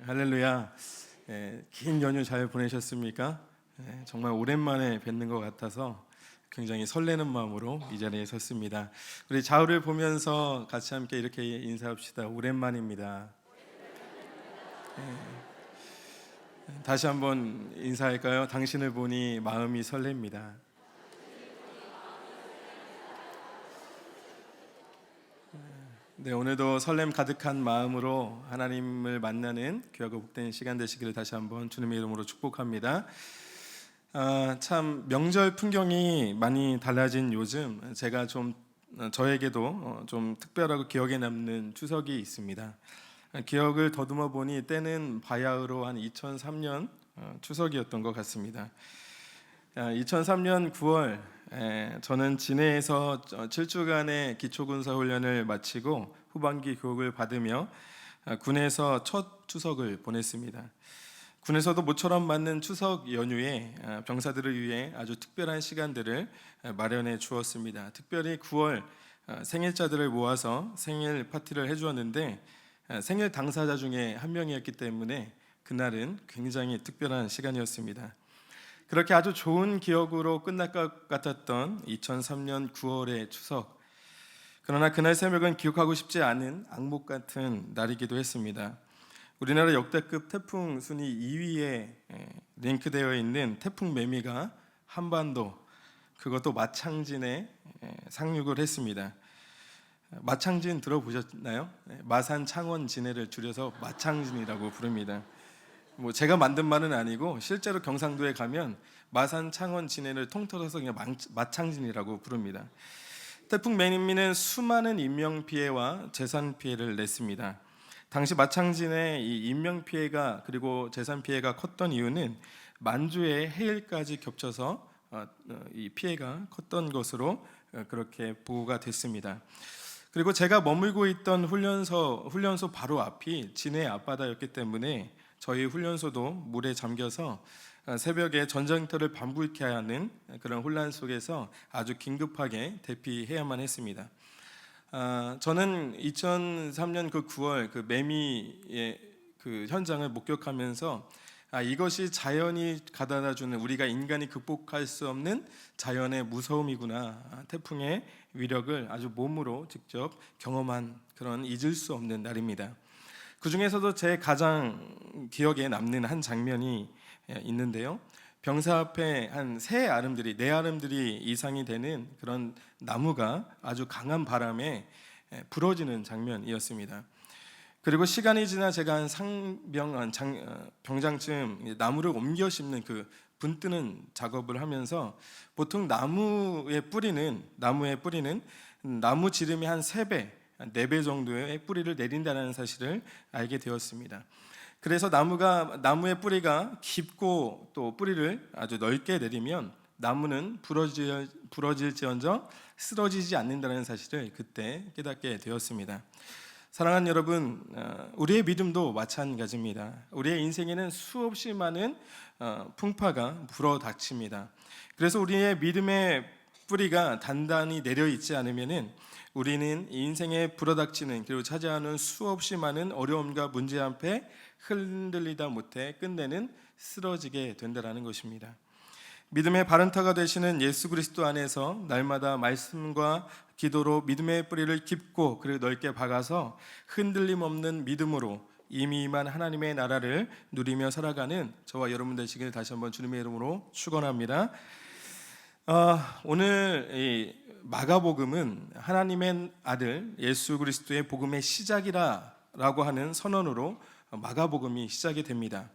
할렐루야. 긴 연휴 잘 보내셨습니까? 정말 오랜만에 뵙는 것 같아서 굉장히 설레는 마음으로 이 자리에 섰습니다. 우리 좌우를 보면서 같이 함께 이렇게 인사합시다. 오랜만입니다. 다시 한번 인사할까요? 당신을 보니 마음이 설렙니다. 네, 오늘도 설렘 가득한 마음으로 하나님을 만나는 귀하고 복된 시간 되시기를 다시 한번 주님의 이름으로 축복합니다. 참 명절 풍경이 많이 달라진 요즘 제가 좀 저에게도 좀 특별하고 기억에 남는 추석이 있습니다. 기억을 더듬어 보니 때는 바야흐로 한 2003년 추석이었던 것 같습니다. 2003년 9월 저는 진해에서 7주간의 기초군사훈련을 마치고 후반기 교육을 받으며 군에서 첫 추석을 보냈습니다. 군에서도 모처럼 맞는 추석 연휴에 병사들을 위해 아주 특별한 시간들을 마련해 주었습니다. 특별히 9월 생일자들을 모아서 생일 파티를 해주었는데 생일 당사자 중에 한 명이었기 때문에 그날은 굉장히 특별한 시간이었습니다. 그렇게 아주 좋은 기억으로 끝날 것 같았던 2003년 9월의 추석. 그러나 그날 새벽은 기억하고 싶지 않은 악몽 같은 날이기도 했습니다. 우리나라 역대급 태풍 순위 2위에 링크되어 있는 태풍 매미가 한반도, 그것도 마창진에 상륙을 했습니다. 마창진 들어보셨나요? 마산 창원 진해를 줄여서 마창진이라고 부릅니다. 제가 만든 말은 아니고 실제로 경상도에 가면 마산 창원 진해를 통틀어서 그냥 마창진이라고 부릅니다. 태풍 매미는 수많은 인명 피해와 재산 피해를 냈습니다. 당시 마창진의 이 인명 피해가 그리고 재산 피해가 컸던 이유는 만주의 해일까지 겹쳐서 이 피해가 컸던 것으로 그렇게 보고가 됐습니다. 그리고 제가 머물고 있던 훈련소 바로 앞이 진해 앞바다였기 때문에 저희 훈련소도 물에 잠겨서 새벽에 전쟁터를 방불케 하는 그런 혼란 속에서 아주 긴급하게 대피해야만 했습니다. 저는 2003년 그 9월 그 매미의 그 현장을 목격하면서 이것이 자연이 가져다주는 우리가 인간이 극복할 수 없는 자연의 무서움이구나. 태풍의 위력을 아주 몸으로 직접 경험한 그런 잊을 수 없는 날입니다. 그 중에서도 제 가장 기억에 남는 한 장면이 있는데요. 병사 앞에 한 네 아름들이 이상이 되는 그런 나무가 아주 강한 바람에 부러지는 장면이었습니다. 그리고 시간이 지나 제가 한 병장쯤 나무를 옮겨 심는 그 분뜨는 작업을 하면서 보통 나무의 뿌리는 나무 지름이 한 3배, 4배 정도의 뿌리를 내린다는 사실을 알게 되었습니다. 그래서 나무의 뿌리가 깊고 또 뿌리를 아주 넓게 내리면 나무는 부러질지언정 쓰러지지 않는다는 사실을 그때 깨닫게 되었습니다. 사랑하는 여러분, 우리의 믿음도 마찬가지입니다. 우리의 인생에는 수없이 많은 풍파가 불어닥칩니다. 그래서 우리의 믿음의 뿌리가 단단히 내려있지 않으면은 우리는 인생에 불어닥치는 그리고 차지하는 수없이 많은 어려움과 문제 앞에 흔들리다 못해 끝내는 쓰러지게 된다는 것입니다. 믿음의 바른타가 되시는 예수 그리스도 안에서 날마다 말씀과 기도로 믿음의 뿌리를 깊고 그리고 넓게 박아서 흔들림 없는 믿음으로 이미 임한 하나님의 나라를 누리며 살아가는 저와 여러분 되시길 다시 한번 주님의 이름으로 축원합니다. 오늘 이 마가복음은 하나님의 아들 예수 그리스도의 복음의 시작이라고 하는 선언으로 마가복음이 시작이 됩니다.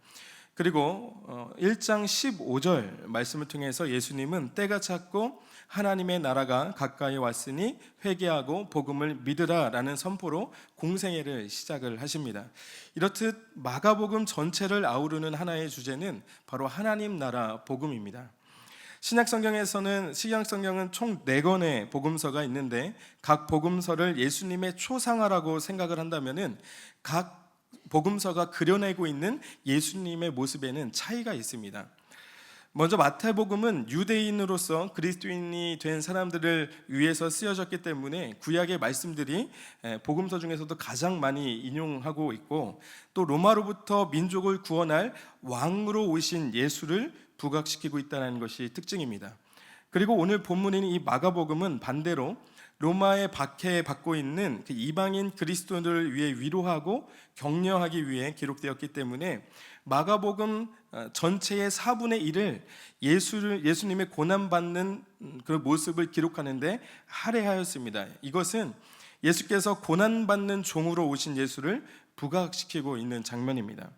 그리고 1장 15절 말씀을 통해서 예수님은 때가 찼고 하나님의 나라가 가까이 왔으니 회개하고 복음을 믿으라라는 선포로 공생애를 시작을 하십니다. 이렇듯 마가복음 전체를 아우르는 하나의 주제는 바로 하나님 나라 복음입니다. 신약성경은 총 4권의 복음서가 있는데 각 복음서를 예수님의 초상화라고 생각을 한다면은 각 복음서가 그려내고 있는 예수님의 모습에는 차이가 있습니다. 먼저 마태복음은 유대인으로서 그리스도인이 된 사람들을 위해서 쓰여졌기 때문에 구약의 말씀들이 복음서 중에서도 가장 많이 인용하고 있고, 또 로마로부터 민족을 구원할 왕으로 오신 예수를 부각시키고 있다는 것이 특징입니다. 그리고 오늘 본문인 이 마가복음은 반대로 로마의 박해받고 있는 그 이방인 그리스도인들을 위해 위로하고 격려하기 위해 기록되었기 때문에 마가복음 전체의 4분의 1을 예수님의 고난받는 그 모습을 기록하는데 할애하였습니다. 이것은 예수께서 고난받는 종으로 오신 예수를 부각시키고 있는 장면입니다.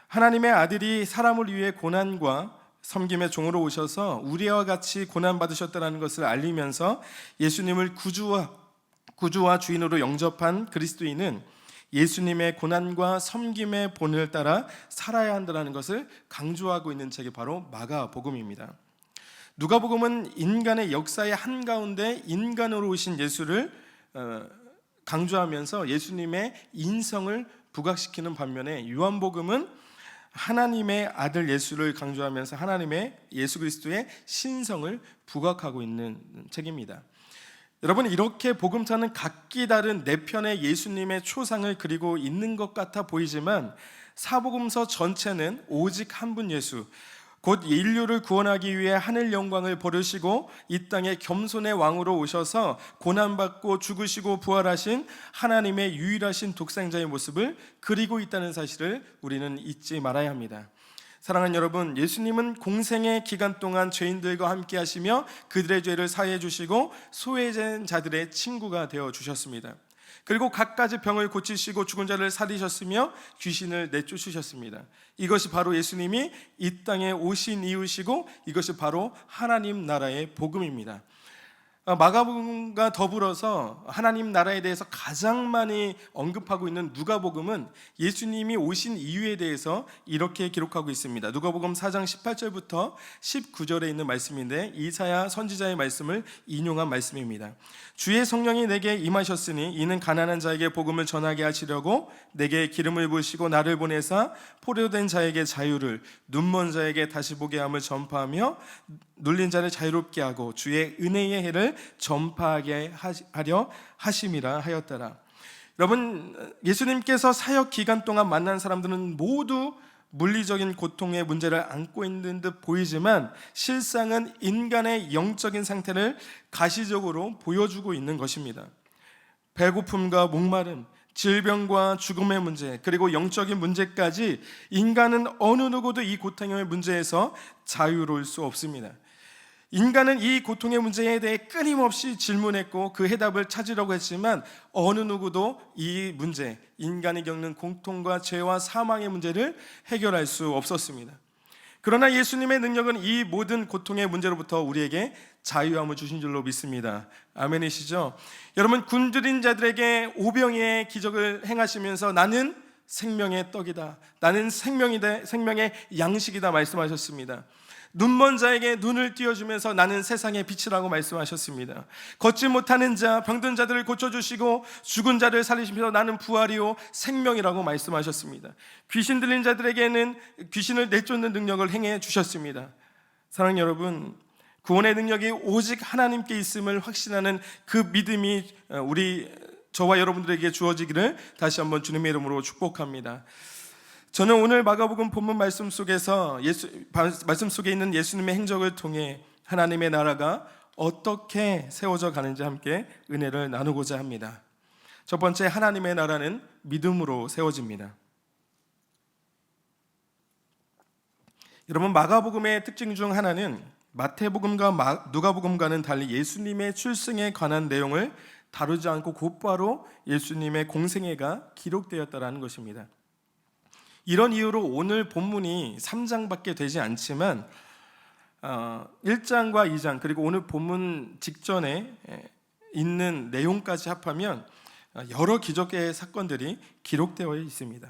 하나님의 아들이 사람을 위해 고난과 섬김의 종으로 오셔서 우리와 같이 고난받으셨다는 것을 알리면서 예수님을 구주와 주인으로 영접한 그리스도인은 예수님의 고난과 섬김의 본을 따라 살아야 한다는 것을 강조하고 있는 책이 바로 마가복음입니다. 누가복음은 인간의 역사의 한가운데 인간으로 오신 예수를 강조하면서 예수님의 인성을 부각시키는 반면에 요한복음은 하나님의 아들 예수를 강조하면서 하나님의 예수 그리스도의 신성을 부각하고 있는 책입니다. 여러분, 이렇게 복음서는 각기 다른 네 편의 예수님의 초상을 그리고 있는 것 같아 보이지만 사복음서 전체는 오직 한 분 예수, 곧 인류를 구원하기 위해 하늘 영광을 버리시고 이 땅에 겸손의 왕으로 오셔서 고난받고 죽으시고 부활하신 하나님의 유일하신 독생자의 모습을 그리고 있다는 사실을 우리는 잊지 말아야 합니다. 사랑하는 여러분, 예수님은 공생의 기간 동안 죄인들과 함께 하시며 그들의 죄를 사해 주시고 소외된 자들의 친구가 되어 주셨습니다. 그리고 갖가지 병을 고치시고 죽은 자를 살리셨으며 귀신을 내쫓으셨습니다. 이것이 바로 예수님이 이 땅에 오신 이유시고 이것이 바로 하나님 나라의 복음입니다. 마가복음과 더불어서 하나님 나라에 대해서 가장 많이 언급하고 있는 누가복음은 예수님이 오신 이유에 대해서 이렇게 기록하고 있습니다. 누가복음 4장 18절부터 19절에 있는 말씀인데 이사야 선지자의 말씀을 인용한 말씀입니다. 주의 성령이 내게 임하셨으니 이는 가난한 자에게 복음을 전하게 하시려고 내게 기름을 부으시고 나를 보내사 포로된 자에게 자유를, 눈먼 자에게 다시 보게 함을 전파하며 눌린 자를 자유롭게 하고 주의 은혜의 해를 전파하게 하려 하심이라 하였더라. 여러분, 예수님께서 사역 기간 동안 만난 사람들은 모두 물리적인 고통의 문제를 안고 있는 듯 보이지만 실상은 인간의 영적인 상태를 가시적으로 보여주고 있는 것입니다. 배고픔과 목마름, 질병과 죽음의 문제, 그리고 영적인 문제까지 인간은 어느 누구도 이 고통의 문제에서 자유로울 수 없습니다. 인간은 이 고통의 문제에 대해 끊임없이 질문했고 그 해답을 찾으려고 했지만 어느 누구도 이 문제, 인간이 겪는 고통과 죄와 사망의 문제를 해결할 수 없었습니다. 그러나 예수님의 능력은 이 모든 고통의 문제로부터 우리에게 자유함을 주신 줄로 믿습니다. 아멘이시죠? 여러분, 굶주린 자들에게 오병이의 기적을 행하시면서 나는 생명의 떡이다, 나는 생명의 양식이다 말씀하셨습니다. 눈먼 자에게 눈을 띄워주면서 나는 세상의 빛이라고 말씀하셨습니다. 걷지 못하는 자, 병든 자들을 고쳐주시고 죽은 자를 살리시면서 나는 부활이요 생명이라고 말씀하셨습니다. 귀신 들린 자들에게는 귀신을 내쫓는 능력을 행해 주셨습니다. 사랑하는 여러분, 구원의 능력이 오직 하나님께 있음을 확신하는 그 믿음이 저와 여러분들에게 주어지기를 다시 한번 주님의 이름으로 축복합니다. 저는 오늘 마가복음 본문 말씀 속에서 말씀 속에 있는 예수님의 행적을 통해 하나님의 나라가 어떻게 세워져 가는지 함께 은혜를 나누고자 합니다. 첫 번째, 하나님의 나라는 믿음으로 세워집니다. 여러분, 마가복음의 특징 중 하나는 마태복음과 누가복음과는 달리 예수님의 출생에 관한 내용을 다루지 않고 곧바로 예수님의 공생애가 기록되었다는 것입니다. 이런 이유로 오늘 본문이 3장밖에 되지 않지만 1장과 2장 그리고 오늘 본문 직전에 있는 내용까지 합하면 여러 기적의 사건들이 기록되어 있습니다.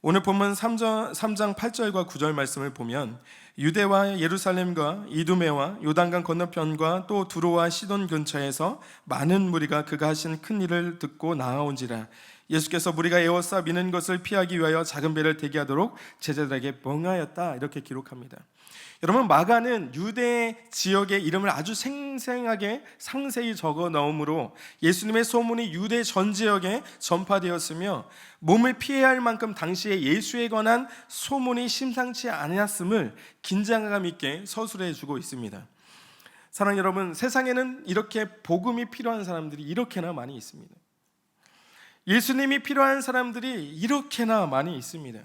오늘 본문 3장 8절과 9절 말씀을 보면 유대와 예루살렘과 이두메와 요단강 건너편과 또 두로와 시돈 근처에서 많은 무리가 그가 하신 큰 일을 듣고 나아온지라. 예수께서 무리가 에워싸 미는 것을 피하기 위하여 작은 배를 대기하도록 제자들에게 명하였다, 이렇게 기록합니다. 여러분, 마가는 유대 지역의 이름을 아주 생생하게 상세히 적어 넣으므로 예수님의 소문이 유대 전 지역에 전파되었으며 몸을 피해야 할 만큼 당시에 예수에 관한 소문이 심상치 않았음을 긴장감 있게 서술해 주고 있습니다. 사랑하는 여러분, 세상에는 이렇게 복음이 필요한 사람들이 이렇게나 많이 있습니다. 예수님이 필요한 사람들이 이렇게나 많이 있습니다.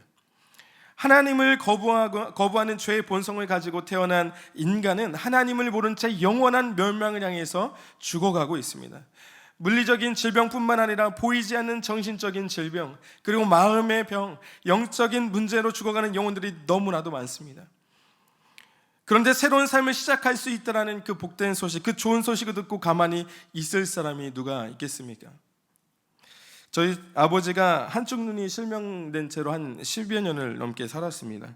하나님을 거부하는 죄의 본성을 가지고 태어난 인간은 하나님을 모른 채 영원한 멸망을 향해서 죽어가고 있습니다. 물리적인 질병뿐만 아니라 보이지 않는 정신적인 질병, 그리고 마음의 병, 영적인 문제로 죽어가는 영혼들이 너무나도 많습니다. 그런데 새로운 삶을 시작할 수 있다는 그 복된 소식, 그 좋은 소식을 듣고 가만히 있을 사람이 누가 있겠습니까? 저희 아버지가 한쪽 눈이 실명된 채로 한 10여 년을 넘게 살았습니다.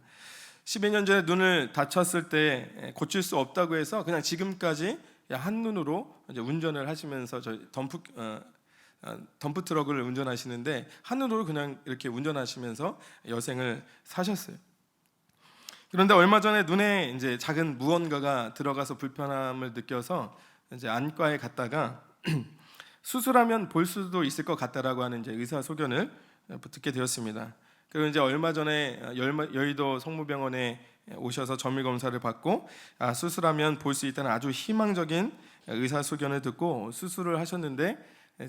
10여 년 전에 눈을 다쳤을 때 고칠 수 없다고 해서 그냥 지금까지 한 눈으로 이제 운전을 하시면서 저희 덤프 트럭을 운전하시는데 한 눈으로 그냥 이렇게 운전하시면서 여생을 사셨어요. 그런데 얼마 전에 눈에 이제 작은 무언가가 들어가서 불편함을 느껴서 이제 안과에 갔다가 수술하면 볼 수도 있을 것 같다라고 하는 이제 의사 소견을 듣게 되었습니다. 그리고 이제 얼마 전에 여의도 성모병원에 오셔서 정밀 검사를 받고 수술하면 볼 수 있다는 아주 희망적인 의사 소견을 듣고 수술을 하셨는데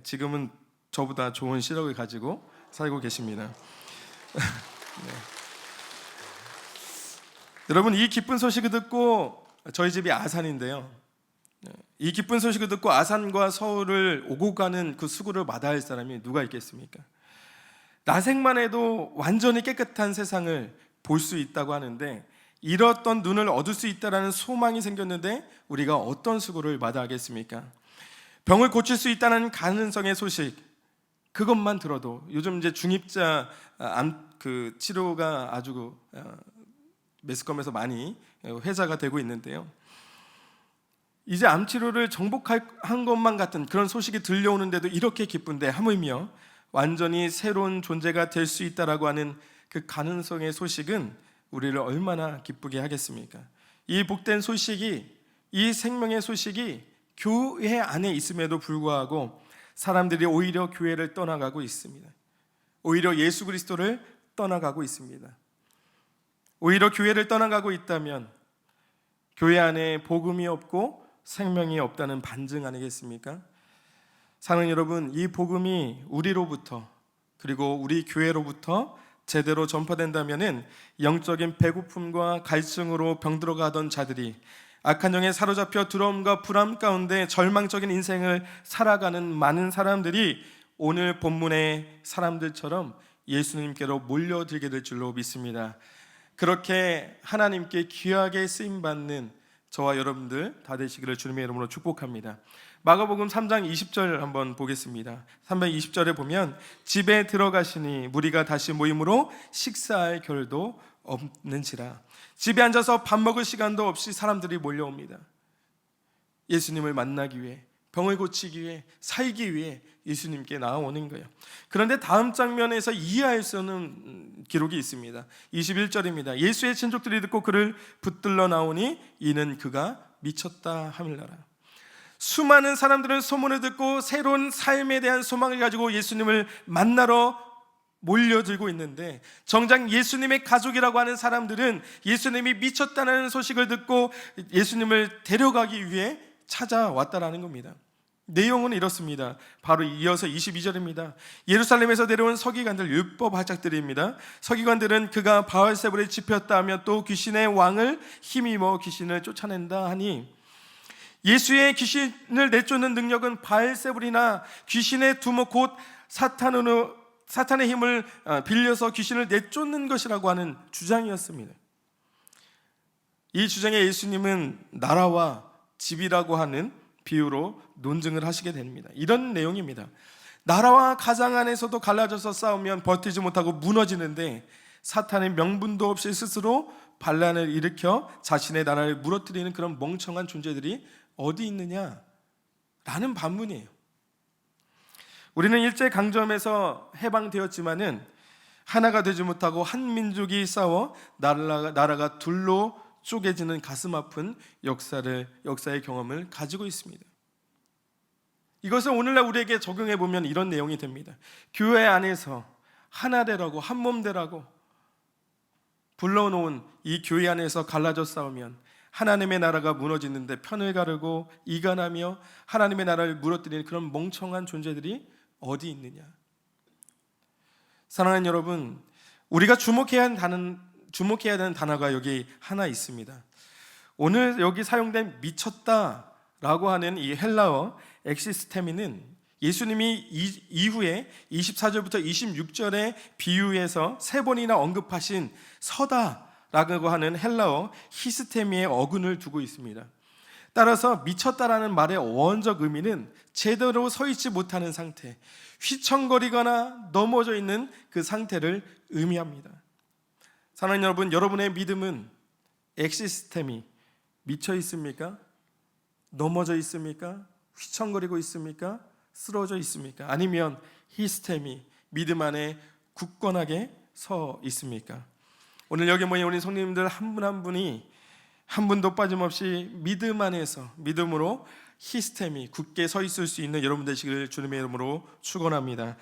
지금은 저보다 좋은 시력을 가지고 살고 계십니다. 네. 여러분, 이 기쁜 소식을 듣고 저희 집이 아산인데요. 이 기쁜 소식을 듣고 아산과 서울을 오고 가는 그 수고를 마다할 사람이 누가 있겠습니까? 나생만 해도 완전히 깨끗한 세상을 볼 수 있다고 하는데 잃었던 눈을 얻을 수 있다는 소망이 생겼는데 우리가 어떤 수고를 마다하겠습니까? 병을 고칠 수 있다는 가능성의 소식, 그것만 들어도 요즘 이제 중입자 그 치료가 아주 매스컴에서 많이 회자가 되고 있는데요. 이제 암치료를 정복한 것만 같은 그런 소식이 들려오는데도 이렇게 기쁜데 하물며 완전히 새로운 존재가 될 수 있다라고 하는 그 가능성의 소식은 우리를 얼마나 기쁘게 하겠습니까? 이 복된 소식이, 이 생명의 소식이 교회 안에 있음에도 불구하고 사람들이 오히려 교회를 떠나가고 있습니다. 오히려 예수 그리스도를 떠나가고 있습니다. 오히려 교회를 떠나가고 있다면 교회 안에 복음이 없고 생명이 없다는 반증 아니겠습니까? 사랑하는 여러분, 이 복음이 우리로부터 그리고 우리 교회로부터 제대로 전파된다면은 영적인 배고픔과 갈증으로 병들어가던 자들이 악한 영에 사로잡혀 두려움과 불안 가운데 절망적인 인생을 살아가는 많은 사람들이 오늘 본문의 사람들처럼 예수님께로 몰려들게 될 줄로 믿습니다. 그렇게 하나님께 귀하게 쓰임받는 저와 여러분들 다 되시기를 주님의 이름으로 축복합니다. 마가복음 3장 20절 한번 보겠습니다. 320절에 보면 집에 들어가시니 무리가 다시 모임으로 식사할 겨를도 없는지라. 집에 앉아서 밥 먹을 시간도 없이 사람들이 몰려옵니다. 예수님을 만나기 위해, 병을 고치기 위해, 살기 위해 예수님께 나아오는 거예요. 그런데 다음 장면에서 이해할 수 없는 기록이 있습니다. 21절입니다. 예수의 친족들이 듣고 그를 붙들러 나오니 이는 그가 미쳤다 하밀라라. 수많은 사람들은 소문을 듣고 새로운 삶에 대한 소망을 가지고 예수님을 만나러 몰려들고 있는데 정작 예수님의 가족이라고 하는 사람들은 예수님이 미쳤다는 소식을 듣고 예수님을 데려가기 위해 찾아왔다라는 겁니다. 내용은 이렇습니다. 바로 이어서 22절입니다. 예루살렘에서 내려온 서기관들, 율법 학자들입니다. 서기관들은 그가 바알세불에 집혔다 하며 또 귀신의 왕을 힘입어 귀신을 쫓아낸다 하니, 예수의 귀신을 내쫓는 능력은 바알세불이나 귀신의 두목 곧 사탄의 힘을 빌려서 귀신을 내쫓는 것이라고 하는 주장이었습니다. 이 주장에 예수님은 나라와 집이라고 하는 비유로 논증을 하시게 됩니다. 이런 내용입니다. 나라와 가정 안에서도 갈라져서 싸우면 버티지 못하고 무너지는데 사탄의 명분도 없이 스스로 반란을 일으켜 자신의 나라를 무너뜨리는 그런 멍청한 존재들이 어디 있느냐라는 반문이에요. 우리는 일제강점에서 해방되었지만은 하나가 되지 못하고 한 민족이 싸워 나라가 둘로 쪼개지는 가슴 아픈 역사의 경험을 가지고 있습니다. 이것을 오늘날 우리에게 적용해 보면 이런 내용이 됩니다. 교회 안에서 하나되라고, 한몸되라고 불러놓은 이 교회 안에서 갈라져 싸우면 하나님의 나라가 무너지는데 편을 가르고 이간하며 하나님의 나라를 무너뜨리는 그런 멍청한 존재들이 어디 있느냐. 사랑하는 여러분, 우리가 주목해야 되는 단어가 여기 하나 있습니다. 오늘 여기 사용된 미쳤다라고 하는 이 헬라어 엑시스테미는 예수님이 이후에 24절부터 26절의 비유에서 3번이나 언급하신 서다라고 하는 헬라어 히스테미의 어근을 두고 있습니다. 따라서 미쳤다라는 말의 원적 의미는 제대로 서 있지 못하는 상태, 휘청거리거나 넘어져 있는 그 상태를 의미합니다. 사랑하는 여러분, 여러분의 믿음은 엑시스템이 미쳐 있습니까? 넘어져 있습니까? 휘청거리고 있습니까? 쓰러져 있습니까? 아니면 히스템이 믿음 안에 굳건하게 서 있습니까? 오늘 여기 모인 우리 성도님들 한 분 한 분이 한 분도 빠짐없이 믿음 안에서 믿음으로 히스템이 굳게 서 있을 수 있는 여러분 되시기를 주님의 이름으로 축원합니다.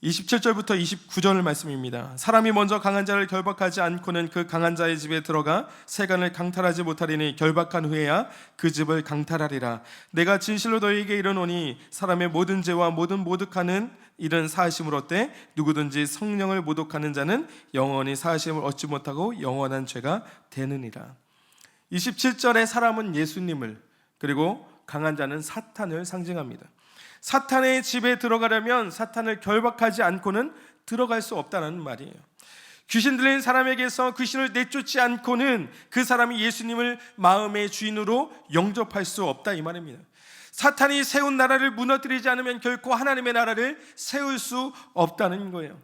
27절부터 29절 말씀입니다. 사람이 먼저 강한 자를 결박하지 않고는 그 강한 자의 집에 들어가 세간을 강탈하지 못하리니 결박한 후에야 그 집을 강탈하리라. 내가 진실로 너희에게 이르노니 사람의 모든 죄와 모든 모독하는 일은 사하심을 얻되 누구든지 성령을 모독하는 자는 영원히 사하심을 얻지 못하고 영원한 죄가 되느니라. 27절에 사람은 예수님을, 그리고 강한 자는 사탄을 상징합니다. 사탄의 집에 들어가려면 사탄을 결박하지 않고는 들어갈 수 없다는 말이에요. 귀신 들린 사람에게서 귀신을 내쫓지 않고는 그 사람이 예수님을 마음의 주인으로 영접할 수 없다, 이 말입니다. 사탄이 세운 나라를 무너뜨리지 않으면 결코 하나님의 나라를 세울 수 없다는 거예요.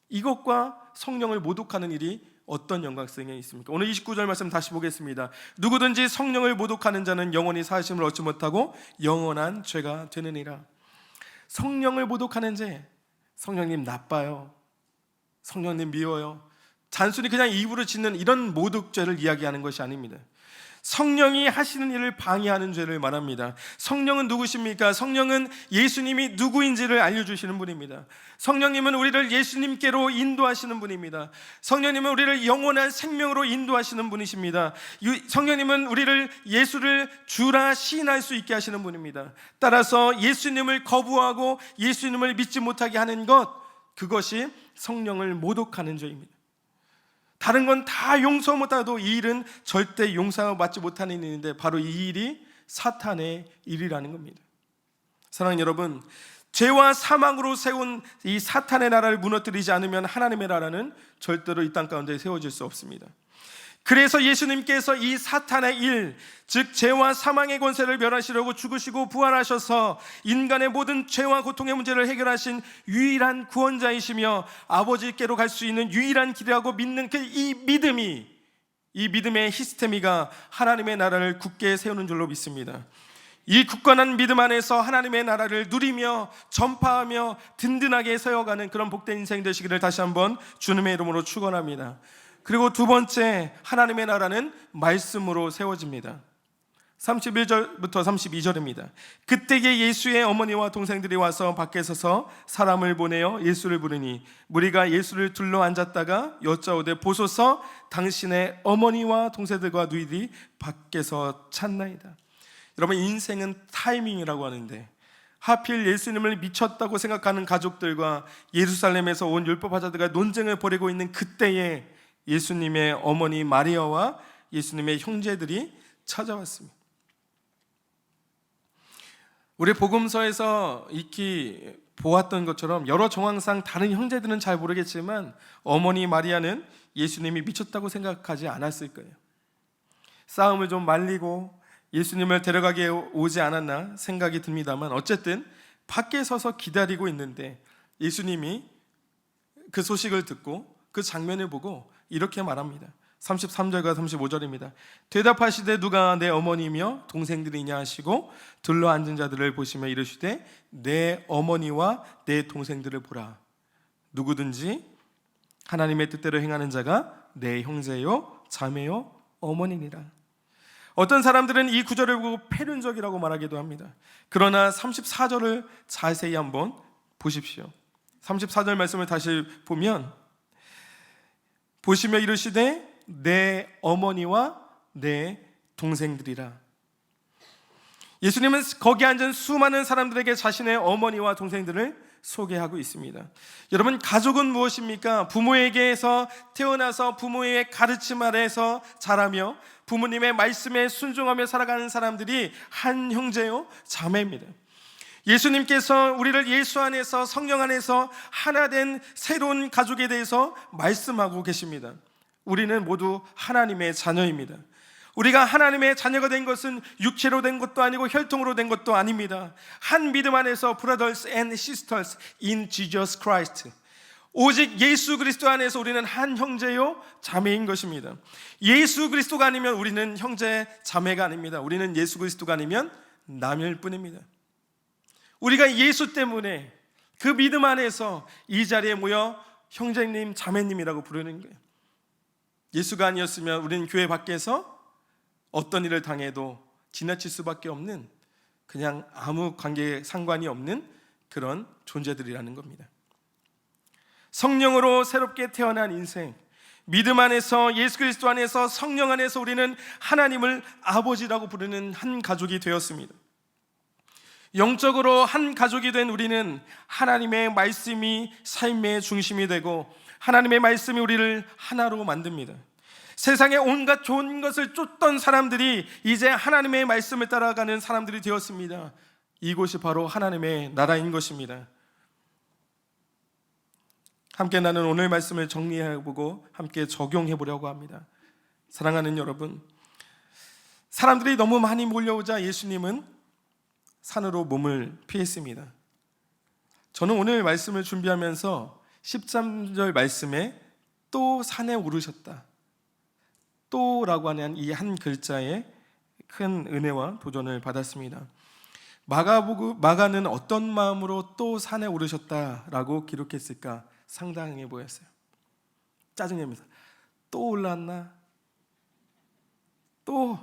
이것과 성령을 모독하는 일이 어떤 연관성이 있습니까? 오늘 29절 말씀 다시 보겠습니다. 누구든지 성령을 모독하는 자는 영원히 사하심을 얻지 못하고 영원한 죄가 되느니라. 성령을 모독하는 죄, 성령님 나빠요, 성령님 미워요, 단순히 그냥 입으로 짓는 이런 모독죄를 이야기하는 것이 아닙니다. 성령이 하시는 일을 방해하는 죄를 말합니다. 성령은 누구십니까? 성령은 예수님이 누구인지를 알려주시는 분입니다. 성령님은 우리를 예수님께로 인도하시는 분입니다. 성령님은 우리를 영원한 생명으로 인도하시는 분이십니다. 성령님은 우리를 예수를 주라 시인할 수 있게 하시는 분입니다. 따라서 예수님을 거부하고 예수님을 믿지 못하게 하는 것, 그것이 성령을 모독하는 죄입니다. 다른 건 다 용서 못하도 이 일은 절대 용서받지 못하는 일인데 바로 이 일이 사탄의 일이라는 겁니다. 사랑하는 여러분, 죄와 사망으로 세운 이 사탄의 나라를 무너뜨리지 않으면 하나님의 나라는 절대로 이 땅 가운데 세워질 수 없습니다. 그래서 예수님께서 이 사탄의 일, 즉 죄와 사망의 권세를 멸하시려고 죽으시고 부활하셔서 인간의 모든 죄와 고통의 문제를 해결하신 유일한 구원자이시며 아버지께로 갈 수 있는 유일한 길이라고 믿는 이 믿음이, 이 믿음의 히스테미가 하나님의 나라를 굳게 세우는 줄로 믿습니다. 이 굳건한 믿음 안에서 하나님의 나라를 누리며 전파하며 든든하게 세워가는 그런 복된 인생 되시기를 다시 한번 주님의 이름으로 축원합니다. 그리고 두 번째, 하나님의 나라는 말씀으로 세워집니다. 31절부터 32절입니다. 그때에 예수의 어머니와 동생들이 와서 밖에 서서 사람을 보내어 예수를 부르니 무리가 예수를 둘러 앉았다가 여짜오되 보소서 당신의 어머니와 동생들과 누이들이 밖에서 찾나이다. 여러분, 인생은 타이밍이라고 하는데 하필 예수님을 미쳤다고 생각하는 가족들과 예루살렘에서 온 율법학자들과 논쟁을 벌이고 있는 그때에 예수님의 어머니 마리아와 예수님의 형제들이 찾아왔습니다. 우리 복음서에서 익히 보았던 것처럼 여러 정황상 다른 형제들은 잘 모르겠지만 어머니 마리아는 예수님이 미쳤다고 생각하지 않았을 거예요. 싸움을 좀 말리고 예수님을 데려가게 오지 않았나 생각이 듭니다만 어쨌든 밖에 서서 기다리고 있는데 예수님이 그 소식을 듣고 그 장면을 보고 이렇게 말합니다. 33절과 35절입니다. 대답하시되 누가 내 어머니며 동생들이냐 하시고 둘러앉은 자들을 보시며 이르시되 내 어머니와 내 동생들을 보라. 누구든지 하나님의 뜻대로 행하는 자가 내 형제요 자매요 어머니니라. 어떤 사람들은 이 구절을 보고 패륜적이라고 말하기도 합니다. 그러나 34절을 자세히 한번 보십시오. 34절 말씀을 다시 보면 보시며 이르시되 내 어머니와 내 동생들이라. 예수님은 거기 앉은 수많은 사람들에게 자신의 어머니와 동생들을 소개하고 있습니다. 여러분, 가족은 무엇입니까? 부모에게서 태어나서 부모의 가르침 아래에서 자라며 부모님의 말씀에 순종하며 살아가는 사람들이 한 형제요 자매입니다. 예수님께서 우리를 예수 안에서 성령 안에서 하나 된 새로운 가족에 대해서 말씀하고 계십니다. 우리는 모두 하나님의 자녀입니다. 우리가 하나님의 자녀가 된 것은 육체로 된 것도 아니고 혈통으로 된 것도 아닙니다. 한 믿음 안에서 brothers and sisters in Jesus Christ, 오직 예수 그리스도 안에서 우리는 한 형제요 자매인 것입니다. 예수 그리스도가 아니면 우리는 형제 자매가 아닙니다. 우리는 예수 그리스도가 아니면 남일 뿐입니다. 우리가 예수 때문에 그 믿음 안에서 이 자리에 모여 형제님 자매님이라고 부르는 거예요. 예수가 아니었으면 우리는 교회 밖에서 어떤 일을 당해도 지나칠 수밖에 없는, 그냥 아무 관계에 상관이 없는 그런 존재들이라는 겁니다. 성령으로 새롭게 태어난 인생, 믿음 안에서 예수 그리스도 안에서 성령 안에서 우리는 하나님을 아버지라고 부르는 한 가족이 되었습니다. 영적으로 한 가족이 된 우리는 하나님의 말씀이 삶의 중심이 되고 하나님의 말씀이 우리를 하나로 만듭니다. 세상에 온갖 좋은 것을 쫓던 사람들이 이제 하나님의 말씀을 따라가는 사람들이 되었습니다. 이곳이 바로 하나님의 나라인 것입니다. 함께 나는 오늘 말씀을 정리해보고 함께 적용해보려고 합니다. 사랑하는 여러분, 사람들이 너무 많이 몰려오자 예수님은 산으로 몸을 피했습니다. 저는 오늘 말씀을 준비하면서 13절 말씀에 또 산에 오르셨다, 또라고 하는 이 한 글자에 큰 은혜와 도전을 받았습니다. 마가는 어떤 마음으로 또 산에 오르셨다라고 기록했을까 상당해 보였어요. 짜증냅니다. 또 올랐나? 또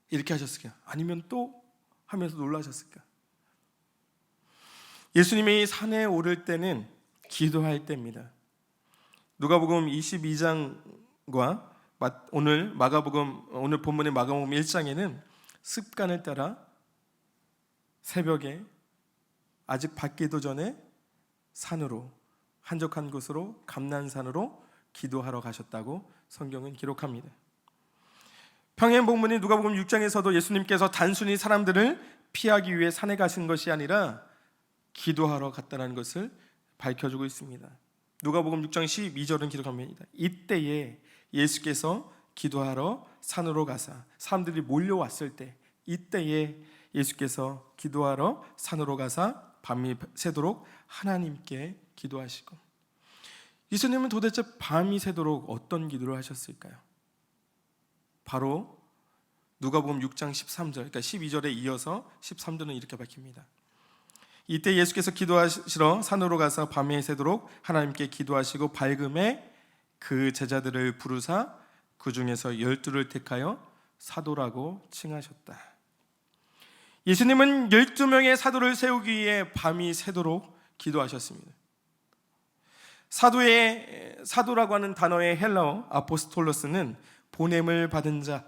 이렇게 하셨을까? 아니면 또 하면서 놀라셨을까? 예수님이 산에 오를 때는 기도할 때입니다. 누가복음 22장과 오늘 본문의 마가복음 1장에는 습관을 따라 새벽에 아직 밝기도 전에 산으로, 한적한 곳으로, 감난산으로 기도하러 가셨다고 성경은 기록합니다. 평행 본문인 누가복음 6장에서도 예수님께서 단순히 사람들을 피하기 위해 산에 가신 것이 아니라 기도하러 갔다는 것을 밝혀주고 있습니다. 누가복음 6장 12절은 기록합니다. 이때에 예수께서 기도하러 산으로 가사, 사람들이 몰려왔을 때, 이때에 예수께서 기도하러 산으로 가사 밤이 새도록 하나님께 기도하시고, 예수님은 도대체 밤이 새도록 어떤 기도를 하셨을까요? 바로 누가복음 6장 13절, 그러니까 12절에 이어서 13절은 이렇게 밝힙니다. 이때 예수께서 기도하시러 산으로 가서 밤이 새도록 하나님께 기도하시고 밝음에 그 제자들을 부르사 그 중에서 12를 택하여 사도라고 칭하셨다. 예수님은 12명의 사도를 세우기 위해 밤이 새도록 기도하셨습니다. 사도라고 하는 단어의 헬라어 아포스톨로스는 보냄을 받은 자,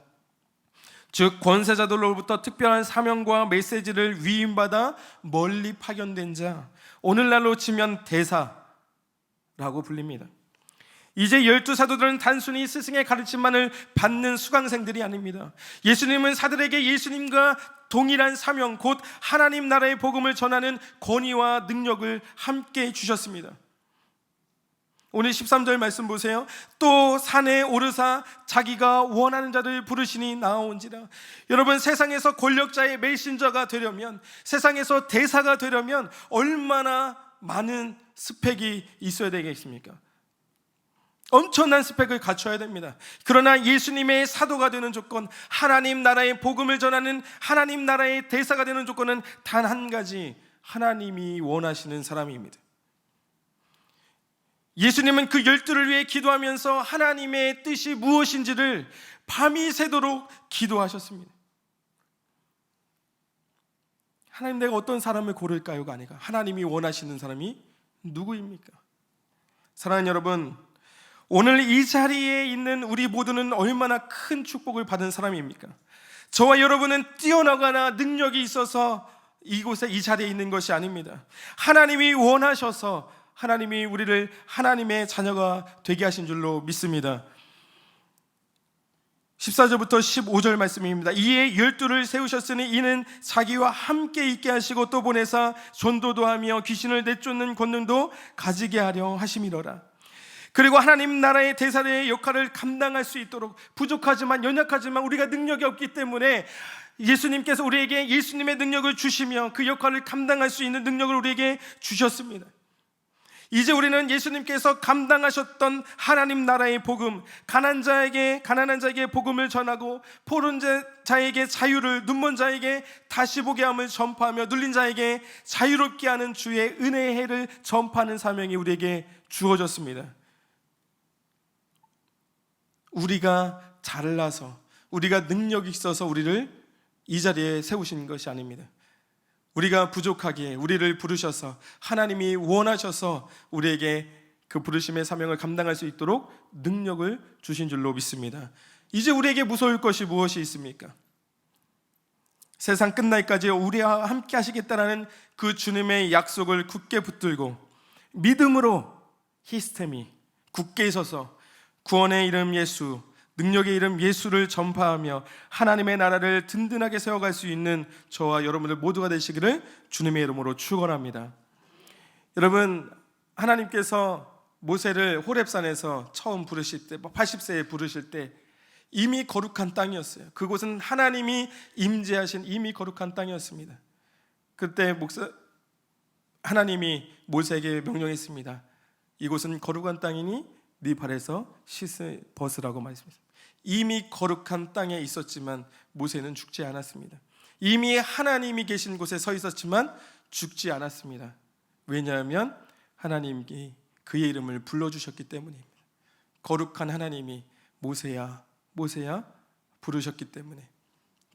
즉 권세자들로부터 특별한 사명과 메시지를 위임받아 멀리 파견된 자, 오늘날로 치면 대사라고 불립니다. 이제 12사도들은 단순히 스승의 가르침만을 받는 수강생들이 아닙니다. 예수님은 사들에게 예수님과 동일한 사명, 곧 하나님 나라의 복음을 전하는 권위와 능력을 함께 주셨습니다. 오늘 13절 말씀 보세요. 또 산에 오르사 자기가 원하는 자를 부르시니 나아온지라. 여러분, 세상에서 권력자의 메신저가 되려면, 세상에서 대사가 되려면 얼마나 많은 스펙이 있어야 되겠습니까? 엄청난 스펙을 갖춰야 됩니다. 그러나 예수님의 사도가 되는 조건, 하나님 나라의 복음을 전하는 하나님 나라의 대사가 되는 조건은 단 한 가지, 하나님이 원하시는 사람입니다. 예수님은 그 12를 위해 기도하면서 하나님의 뜻이 무엇인지를 밤이 새도록 기도하셨습니다. 하나님, 내가 어떤 사람을 고를까요가 아니라 하나님이 원하시는 사람이 누구입니까? 사랑하는 여러분, 오늘 이 자리에 있는 우리 모두는 얼마나 큰 축복을 받은 사람입니까? 저와 여러분은 뛰어나거나 능력이 있어서 이곳에 이 자리에 있는 것이 아닙니다. 하나님이 원하셔서 하나님이 우리를 하나님의 자녀가 되게 하신 줄로 믿습니다. 14절부터 15절 말씀입니다. 이에 12를 세우셨으니 이는 자기와 함께 있게 하시고 또 보내사 전도도 하며 귀신을 내쫓는 권능도 가지게 하려 하심이로라. 그리고 하나님 나라의 대사의 역할을 감당할 수 있도록 부족하지만 연약하지만 우리가 능력이 없기 때문에 예수님께서 우리에게 예수님의 능력을 주시며 그 역할을 감당할 수 있는 능력을 우리에게 주셨습니다. 이제 우리는 예수님께서 감당하셨던 하나님 나라의 복음, 가난한 자에게 복음을 전하고 포른 자에게 자유를, 눈먼 자에게 다시 보게 함을 전파하며 눌린 자에게 자유롭게 하는 주의 은혜의 해를 전파하는 사명이 우리에게 주어졌습니다. 우리가 잘나서 우리가 능력이 있어서 우리를 이 자리에 세우신 것이 아닙니다. 우리가 부족하기에 우리를 부르셔서 하나님이 원하셔서 우리에게 그 부르심의 사명을 감당할 수 있도록 능력을 주신 줄로 믿습니다. 이제 우리에게 무서울 것이 무엇이 있습니까? 세상 끝날까지 우리와 함께 하시겠다는 그 주님의 약속을 굳게 붙들고 믿음으로 히스테미 굳게 서서 구원의 이름 예수, 능력의 이름 예수를 전파하며 하나님의 나라를 든든하게 세워갈 수 있는 저와 여러분들 모두가 되시기를 주님의 이름으로 축원합니다. 여러분, 하나님께서 모세를 호렙산에서 처음 부르실 때, 80세에 부르실 때 이미 거룩한 땅이었어요. 그곳은 하나님이 임재하신 이미 거룩한 땅이었습니다. 그때 하나님이 모세에게 명령했습니다. 이곳은 거룩한 땅이니 네 발에서 씻을 벗으라고 말씀했습니다. 이미 거룩한 땅에 있었지만 모세는 죽지 않았습니다. 이미 하나님이 계신 곳에 서 있었지만 죽지 않았습니다. 왜냐하면 하나님이 그의 이름을 불러주셨기 때문입니다. 거룩한 하나님이 모세야 모세야 부르셨기 때문에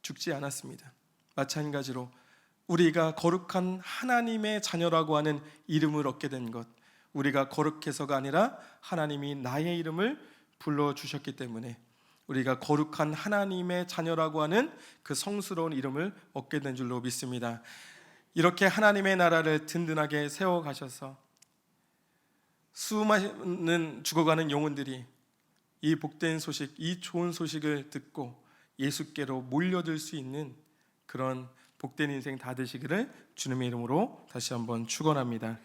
죽지 않았습니다. 마찬가지로 우리가 거룩한 하나님의 자녀라고 하는 이름을 얻게 된 것, 우리가 거룩해서가 아니라 하나님이 나의 이름을 불러주셨기 때문에 우리가 거룩한 하나님의 자녀라고 하는 그 성스러운 이름을 얻게 된 줄로 믿습니다. 이렇게 하나님의 나라를 든든하게 세워가셔서 수많은 죽어가는 영혼들이 이 복된 소식, 이 좋은 소식을 듣고 예수께로 몰려들 수 있는 그런 복된 인생 다 되시기를 주님의 이름으로 다시 한번 축원합니다.